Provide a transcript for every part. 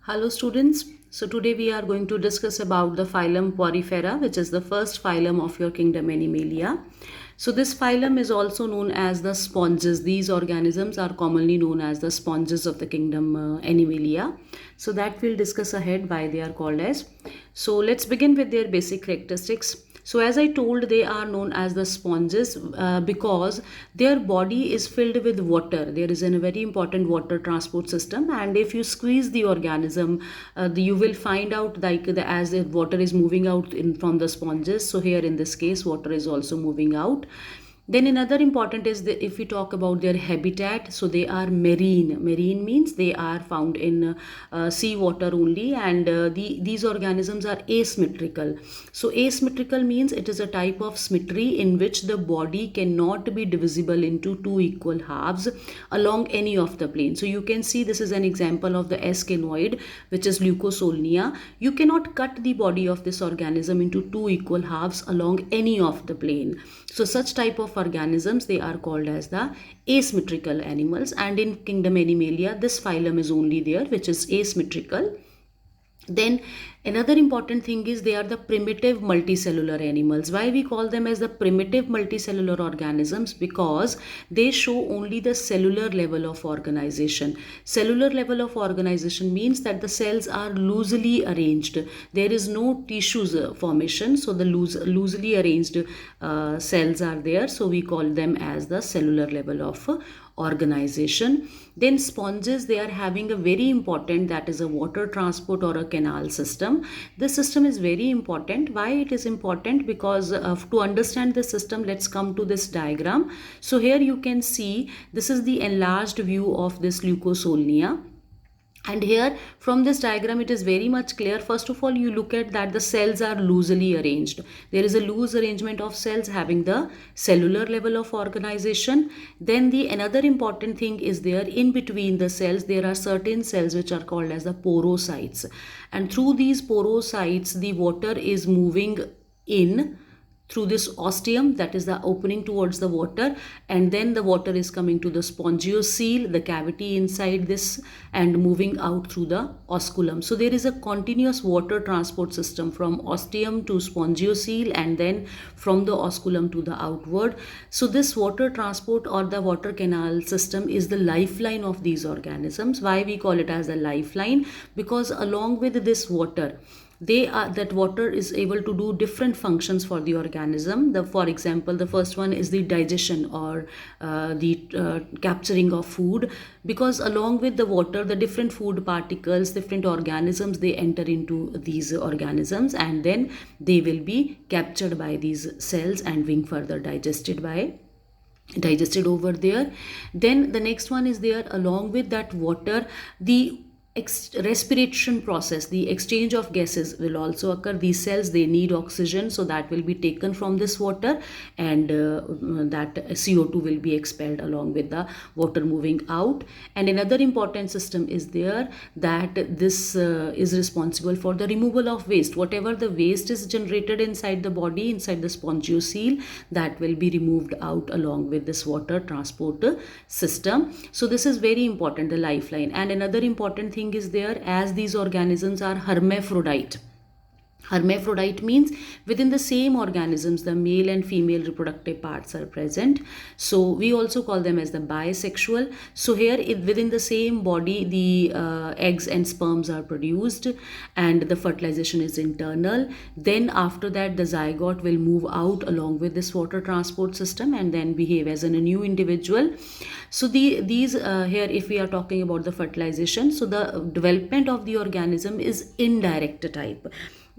Hello students. So today we are going to discuss about the phylum Porifera, which is the first phylum of your kingdom Animalia. So this phylum is also known as the sponges. These organisms are commonly known as the sponges of the kingdom Animalia. So that we'll discuss ahead why they are called as. So let's begin with their basic characteristics. So as I told, they are known as the sponges because their body is filled with water. There is a very important water transport system, and if you squeeze the organism, you will find out as the water is moving out from the sponges. So here in this case, water is also moving out. Then another important is if we talk about their habitat, so they are marine. Marine means they are found in sea water only, and these organisms are asymmetrical. So asymmetrical means it is a type of symmetry in which the body cannot be divisible into two equal halves along any of the plane. So you can see this is an example of the ascenoid, which is Leucosolnia. You cannot cut the body of this organism into two equal halves along any of the plane. So such type of organisms, they are called as the asymmetrical animals, and in kingdom Animalia this phylum is only there which is asymmetrical. Then another important thing is they are the primitive multicellular animals. Why we call them as the primitive multicellular organisms? Because they show only the cellular level of organization. Cellular level of organization means that the cells are loosely arranged. There is no tissues formation, so the loosely arranged cells are there. So we call them as the cellular level of organization. Then sponges, they are having a very important, that is a water transport or a canal system. This system is very important. Why it is important? Because to understand the system, let's come to this diagram. So here you can see this is the enlarged view of this Leucosolnia. And here from this diagram it is very much clear. First of all, you look at that the cells are loosely arranged. There is a loose arrangement of cells having the cellular level of organization. Then the another important thing is there, in between the cells there are certain cells which are called as the porocytes, and through these porocytes the water is moving in through this ostium, that is the opening towards the water, and then the water is coming to the spongiocele, the cavity inside this, and moving out through the osculum. So there is a continuous water transport system from ostium to spongiocele and then from the osculum to the outward. So this water transport or the water canal system is the lifeline of these organisms. Why we call it as a lifeline? Because along with this water, that water is able to do different functions for the organism. For example, the first one is the digestion or the capturing of food, because along with the water the different food particles, different organisms, they enter into these organisms and then they will be captured by these cells and being further digested over there. Then the next one is there, along with that water, the respiration process, the exchange of gases will also occur. These cells, they need oxygen, so that will be taken from this water, and that CO2 will be expelled along with the water moving out. And another important system is there, that this is responsible for the removal of waste. Whatever the waste is generated inside the body, inside the spongiocele, that will be removed out along with this water transport system. So this is very important, the lifeline. And another important thing is there, as these organisms are hermaphrodite. Hermaphrodite means within the same organisms the male and female reproductive parts are present. So we also call them as the bisexual. So here within the same body the eggs and sperms are produced and the fertilization is internal. Then after that the zygote will move out along with this water transport system and then behave as a new individual. So these here, if we are talking about the fertilization, so the development of the organism is indirect type.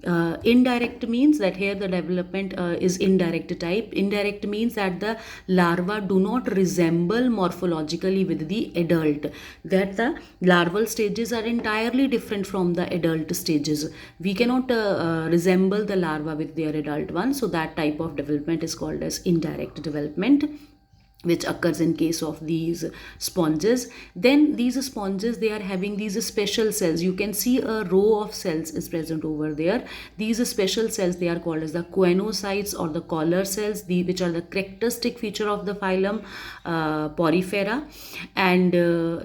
Indirect means that here the development is indirect type. Indirect means that the larva do not resemble morphologically with the adult, that the larval stages are entirely different from the adult stages. We cannot resemble the larva with their adult one, so that type of development is called as indirect development. which occurs in case of these sponges. Then these sponges, they are having these special cells. You can see a row of cells is present over there. These special cells, they are called as the choanocytes or the collar cells, which are the characteristic feature of the phylum Porifera. And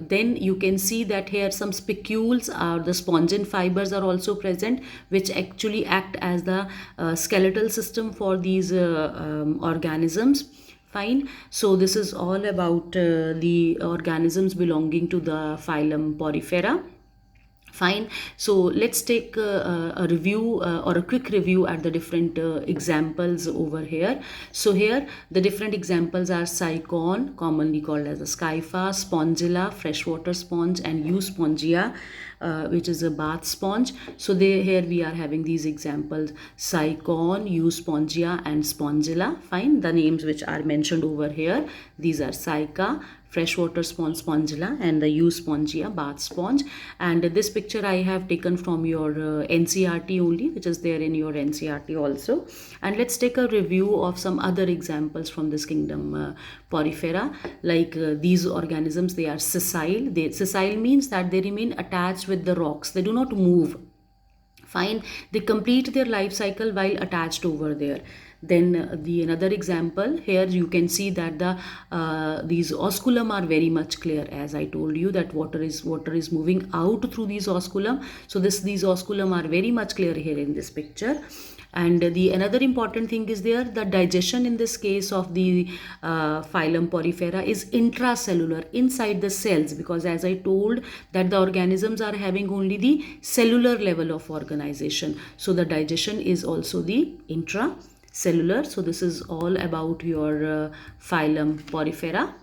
then you can see that here some spicules or the spongin fibers are also present, which actually act as the skeletal system for these organisms. Fine. So this is all about the organisms belonging to the phylum Porifera. Fine. So let's take a review or a quick review at the different examples over here. So here the different examples are Cycon, commonly called as a Scypha, Spongilla, freshwater sponge, and Euspongia, which is a bath sponge. So here we are having these examples: Cycon, Euspongia, and Spongilla. Fine. The names which are mentioned over here, these are Cyca, freshwater sponge, Spongilla, and the Euspongia, bath sponge. And this picture I have taken from your NCERT only, which is there in your NCERT also. And let's take a review of some other examples from this kingdom Porifera. Like these organisms, they are sessile. Sessile means that they remain attached with the rocks. They do not move. Fine. They complete their life cycle while attached over there. Then another example, here you can see that these osculum are very much clear. As I told you that water is moving out through these osculum. So these osculum are very much clear here in this picture. And another important thing is there, the digestion in this case of the phylum Porifera is intracellular, inside the cells, because as I told that the organisms are having only the cellular level of organization. So the digestion is also the intracellular. So this is all about your phylum Porifera.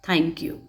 Thank you.